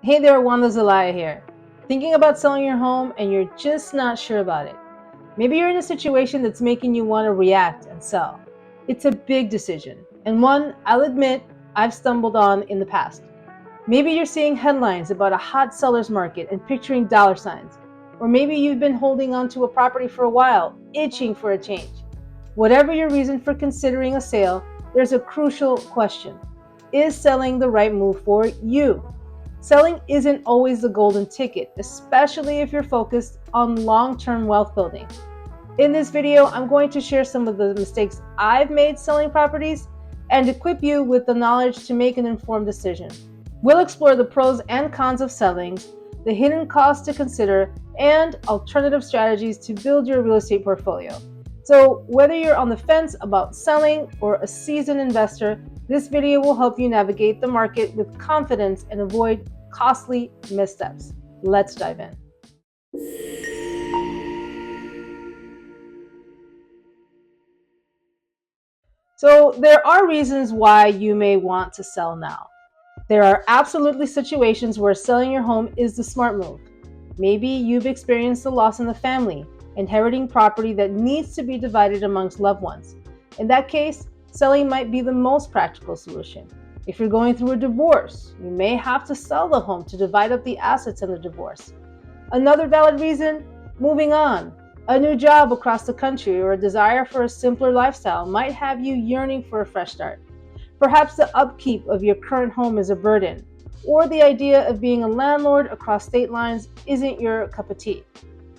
Hey there, Wanda Zelaya here. Thinking about selling your home and you're just not sure about it. Maybe you're in a situation that's making you want to react and sell. It's a big decision, and one I'll admit I've stumbled on in the past. Maybe you're seeing headlines about a hot seller's market and picturing dollar signs. Or maybe you've been holding on to a property for a while, itching for a change. Whatever your reason for considering a sale, there's a crucial question. Is selling the right move for you? Selling isn't always the golden ticket, especially if you're focused on long-term wealth building. In this video, I'm going to share some of the mistakes I've made selling properties and equip you with the knowledge to make an informed decision. We'll explore the pros and cons of selling, the hidden costs to consider, and alternative strategies to build your real estate portfolio. So whether you're on the fence about selling or a seasoned investor, this video will help you navigate the market with confidence and avoid costly missteps. Let's dive in. So there are reasons why you may want to sell now. There are absolutely situations where selling your home is the smart move. Maybe you've experienced a loss in the family, inheriting property that needs to be divided amongst loved ones. In that case, selling might be the most practical solution. If you're going through a divorce, you may have to sell the home to divide up the assets in the divorce. Another valid reason, moving on. A new job across the country or a desire for a simpler lifestyle might have you yearning for a fresh start. Perhaps the upkeep of your current home is a burden, or the idea of being a landlord across state lines isn't your cup of tea.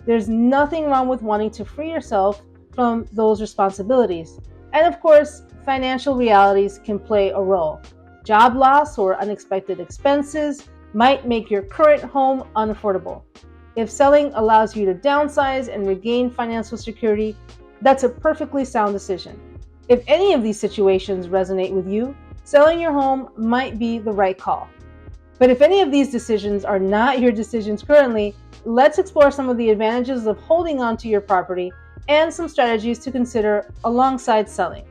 There's nothing wrong with wanting to free yourself from those responsibilities. And of course, financial realities can play a role. Job loss or unexpected expenses might make your current home unaffordable. If selling allows you to downsize and regain financial security, that's a perfectly sound decision. If any of these situations resonate with you, selling your home might be the right call. But if any of these decisions are not your decisions currently, let's explore some of the advantages of holding on to your property and some strategies to consider alongside selling.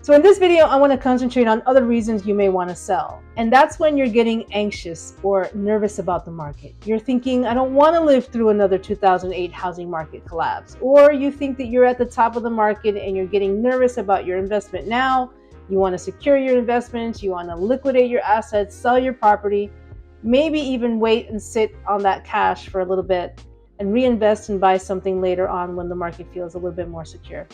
So in this video, I want to concentrate on other reasons you may want to sell. And that's when you're getting anxious or nervous about the market. You're thinking, I don't want to live through another 2008 housing market collapse. Or you think that you're at the top of the market and you're getting nervous about your investment now. You want to secure your investments, you want to liquidate your assets, sell your property, maybe even wait and sit on that cash for a little bit and reinvest and buy something later on when the market feels a little bit more secure.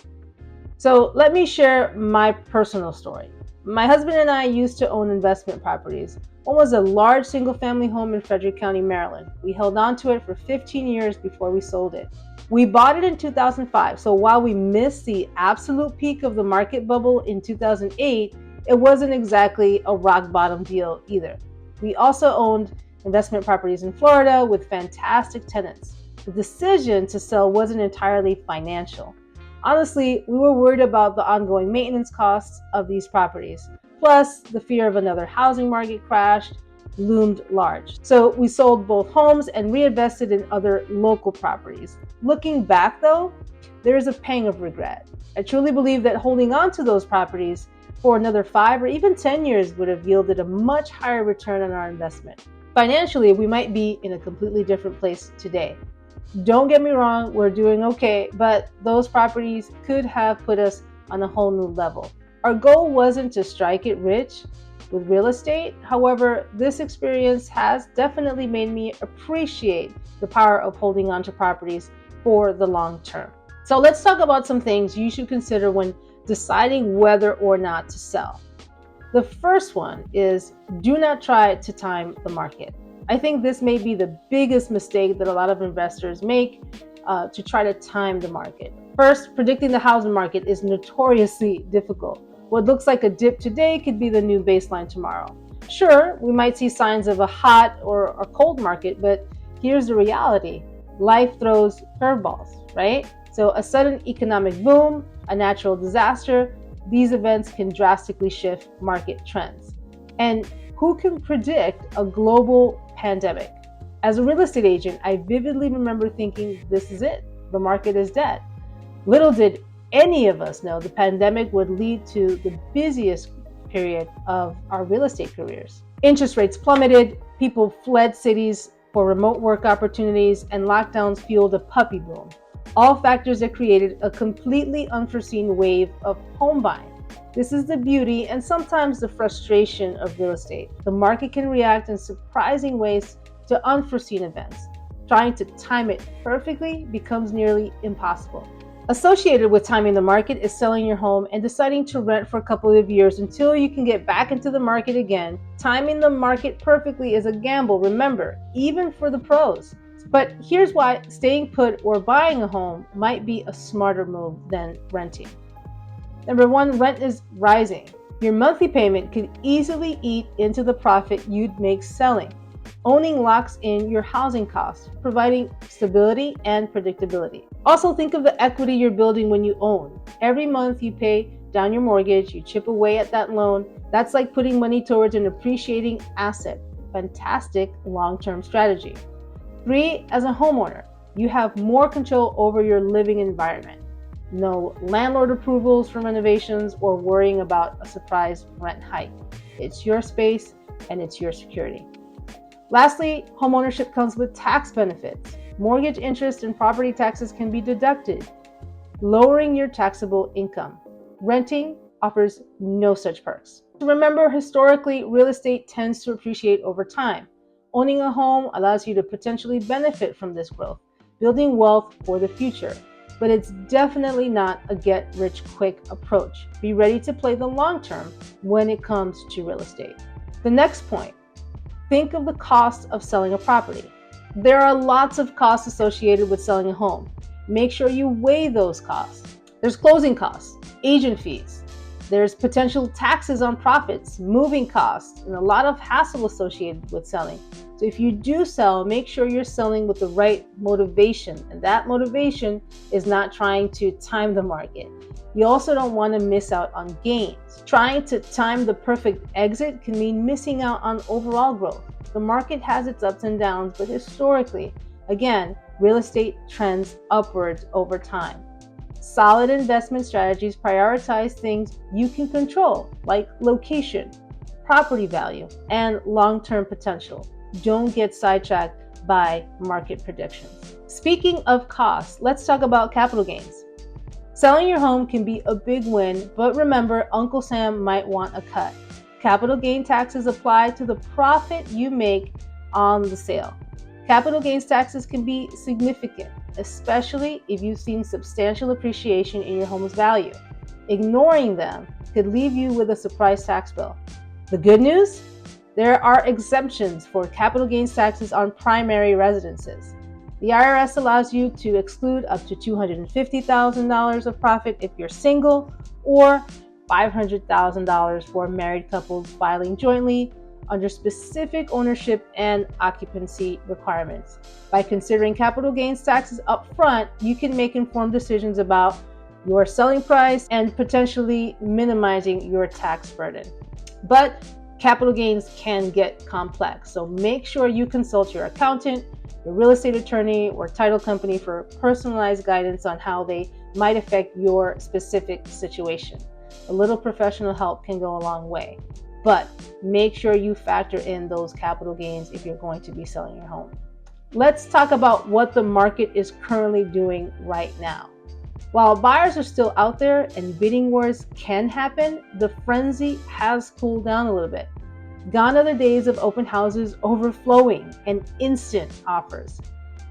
So let me share my personal story. My husband and I used to own investment properties. One was a large single-family home in Frederick County, Maryland. We held on to it for 15 years before we sold it. We bought it in 2005, so while we missed the absolute peak of the market bubble in 2008, it wasn't exactly a rock bottom deal either. We also owned investment properties in Florida with fantastic tenants. The decision to sell wasn't entirely financial. Honestly, we were worried about the ongoing maintenance costs of these properties. Plus, the fear of another housing market crash loomed large. So we sold both homes and reinvested in other local properties. Looking back though, there is a pang of regret. I truly believe that holding on to those properties for another 5 or even 10 years would have yielded a much higher return on our investment. Financially, we might be in a completely different place today. Don't get me wrong, we're doing okay, but those properties could have put us on a whole new level. Our goal wasn't to strike it rich with real estate. However, this experience has definitely made me appreciate the power of holding on to properties for the long term. So let's talk about some things you should consider when deciding whether or not to sell. The first one is do not try to time the market. I think this may be the biggest mistake that a lot of investors make to try to time the market. First, predicting the housing market is notoriously difficult. What looks like a dip today could be the new baseline tomorrow. Sure, we might see signs of a hot or a cold market, but here's the reality. Life throws curveballs, right? So a sudden economic boom, a natural disaster, these events can drastically shift market trends. And who can predict a global pandemic? As a real estate agent, I vividly remember thinking, this is it. The market is dead. Little did any of us know the pandemic would lead to the busiest period of our real estate careers. Interest rates plummeted, people fled cities for remote work opportunities, and lockdowns fueled a puppy boom. All factors that created a completely unforeseen wave of home buying. This is the beauty and sometimes the frustration of real estate. The market can react in surprising ways to unforeseen events. Trying to time it perfectly becomes nearly impossible. Associated with timing the market is selling your home and deciding to rent for a couple of years until you can get back into the market again. Timing the market perfectly is a gamble, remember, even for the pros. But here's why staying put or buying a home might be a smarter move than renting. Number one, rent is rising. Your monthly payment could easily eat into the profit you'd make selling. Owning locks in your housing costs, providing stability and predictability. Also, think of the equity you're building when you own. Every month you pay down your mortgage, you chip away at that loan. That's like putting money towards an appreciating asset. Fantastic long-term strategy. 3, as a homeowner, you have more control over your living environment. No landlord approvals for renovations or worrying about a surprise rent hike. It's your space and it's your security. Lastly, homeownership comes with tax benefits. Mortgage interest and property taxes can be deducted, lowering your taxable income. Renting offers no such perks. Remember, historically, real estate tends to appreciate over time. Owning a home allows you to potentially benefit from this growth, building wealth for the future. But it's definitely not a get-rich-quick approach. Be ready to play the long term when it comes to real estate. The next point, think of the cost of selling a property. There are lots of costs associated with selling a home. Make sure you weigh those costs. There's closing costs, agent fees. There's potential taxes on profits, moving costs, and a lot of hassle associated with selling. So if you do sell, make sure you're selling with the right motivation. And that motivation is not trying to time the market. You also don't want to miss out on gains. Trying to time the perfect exit can mean missing out on overall growth. The market has its ups and downs, but historically, again, real estate trends upwards over time. Solid investment strategies prioritize things you can control, like location, property value, and long-term potential. Don't get sidetracked by market predictions. Speaking of costs, let's talk about capital gains. Selling your home can be a big win, but remember, Uncle Sam might want a cut. Capital gain taxes apply to the profit you make on the sale. Capital gains taxes can be significant, especially if you've seen substantial appreciation in your home's value. Ignoring them could leave you with a surprise tax bill. The good news? There are exemptions for capital gains taxes on primary residences. The IRS allows you to exclude up to $250,000 of profit if you're single, or $500,000 for married couples filing jointly under specific ownership and occupancy requirements. By considering capital gains taxes up front, you can make informed decisions about your selling price and potentially minimizing your tax burden. But capital gains can get complex, so make sure you consult your accountant, your real estate attorney, or title company for personalized guidance on how they might affect your specific situation. A little professional help can go a long way, but make sure you factor in those capital gains if you're going to be selling your home. Let's talk about what the market is currently doing right now. While buyers are still out there and bidding wars can happen, the frenzy has cooled down a little bit. Gone are the days of open houses overflowing and instant offers.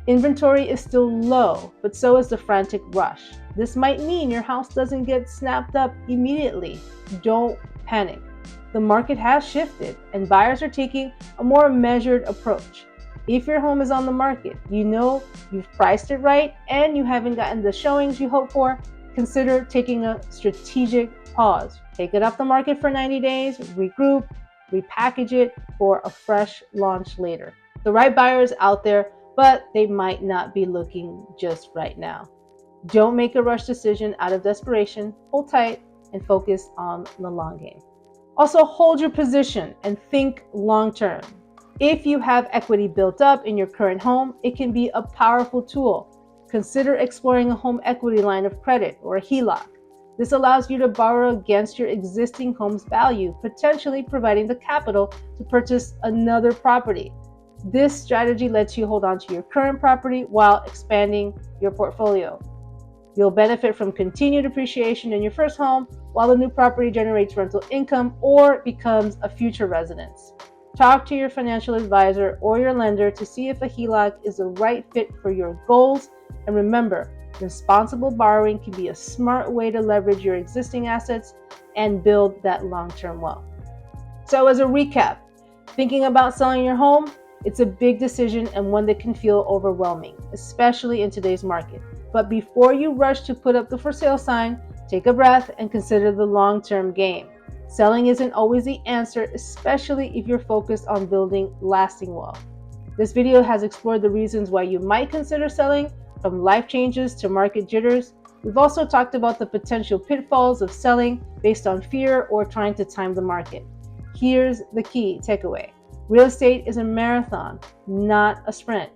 Inventory is still low, but so is the frantic rush. This might mean your house doesn't get snapped up immediately. Don't panic. The market has shifted and buyers are taking a more measured approach. If your home is on the market, you know you've priced it right and you haven't gotten the showings you hope for, consider taking a strategic pause. Take it off the market for 90 days, regroup, repackage it for a fresh launch later. The right buyer is out there, but they might not be looking just right now. Don't make a rush decision out of desperation. Hold tight and focus on the long game. Also, hold your position and think long term. If you have equity built up in your current home, it can be a powerful tool. Consider exploring a home equity line of credit or a HELOC. This allows you to borrow against your existing home's value, potentially providing the capital to purchase another property. This strategy lets you hold on to your current property while expanding your portfolio. You'll benefit from continued appreciation in your first home while the new property generates rental income or becomes a future residence. Talk to your financial advisor or your lender to see if a HELOC is the right fit for your goals. And remember, responsible borrowing can be a smart way to leverage your existing assets and build that long-term wealth. So as a recap, thinking about selling your home, it's a big decision and one that can feel overwhelming, especially in today's market. But before you rush to put up the for sale sign, take a breath and consider the long-term game. Selling isn't always the answer, especially if you're focused on building lasting wealth. This video has explored the reasons why you might consider selling, from life changes to market jitters. We've also talked about the potential pitfalls of selling based on fear or trying to time the market. Here's the key takeaway. Real estate is a marathon, not a sprint.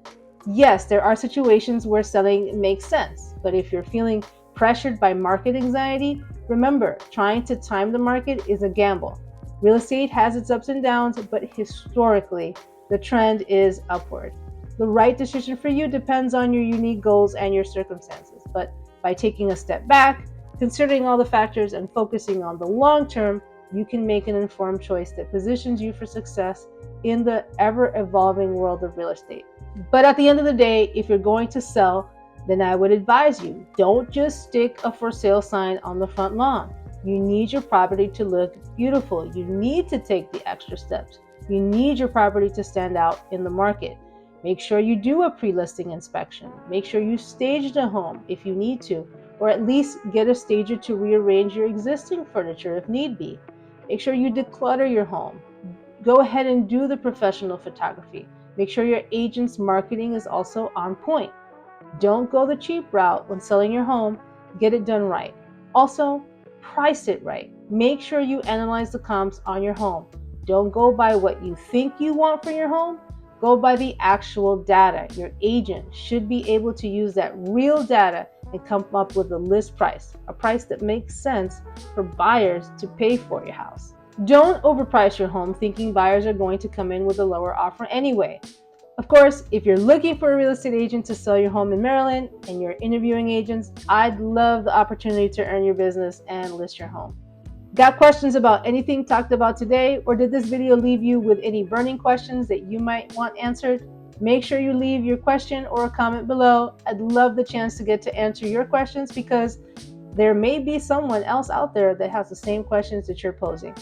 Yes, there are situations where selling makes sense, but if you're feeling pressured by market anxiety, remember, trying to time the market is a gamble. Real estate has its ups and downs, but historically, the trend is upward. The right decision for you depends on your unique goals and your circumstances, but by taking a step back, considering all the factors, and focusing on the long term, you can make an informed choice that positions you for success in the ever-evolving world of real estate. But at the end of the day, if you're going to sell, then I would advise you, don't just stick a for sale sign on the front lawn. You need your property to look beautiful. You need to take the extra steps. You need your property to stand out in the market. Make sure you do a pre-listing inspection. Make sure you stage the home if you need to, or at least get a stager to rearrange your existing furniture if need be. Make sure you declutter your home. Go ahead and do the professional photography. Make sure your agent's marketing is also on point. Don't go the cheap route when selling your home. Get it done right. Also, price it right. Make sure you analyze the comps on your home. Don't go by what you think you want for your home. Go by the actual data. Your agent should be able to use that real data and come up with a list price, a price that makes sense for buyers to pay for your house. Don't overprice your home thinking buyers are going to come in with a lower offer anyway. Of course, if you're looking for a real estate agent to sell your home in Maryland and you're interviewing agents, I'd love the opportunity to earn your business and list your home. Got questions about anything talked about today, or did this video leave you with any burning questions that you might want answered? Make sure you leave your question or a comment below. I'd love the chance to get to answer your questions because there may be someone else out there that has the same questions that you're posing.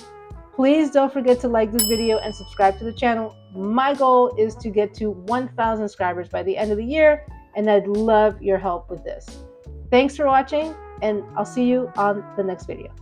Please don't forget to like this video and subscribe to the channel. My goal is to get to 1,000 subscribers by the end of the year, and I'd love your help with this. Thanks for watching, and I'll see you on the next video.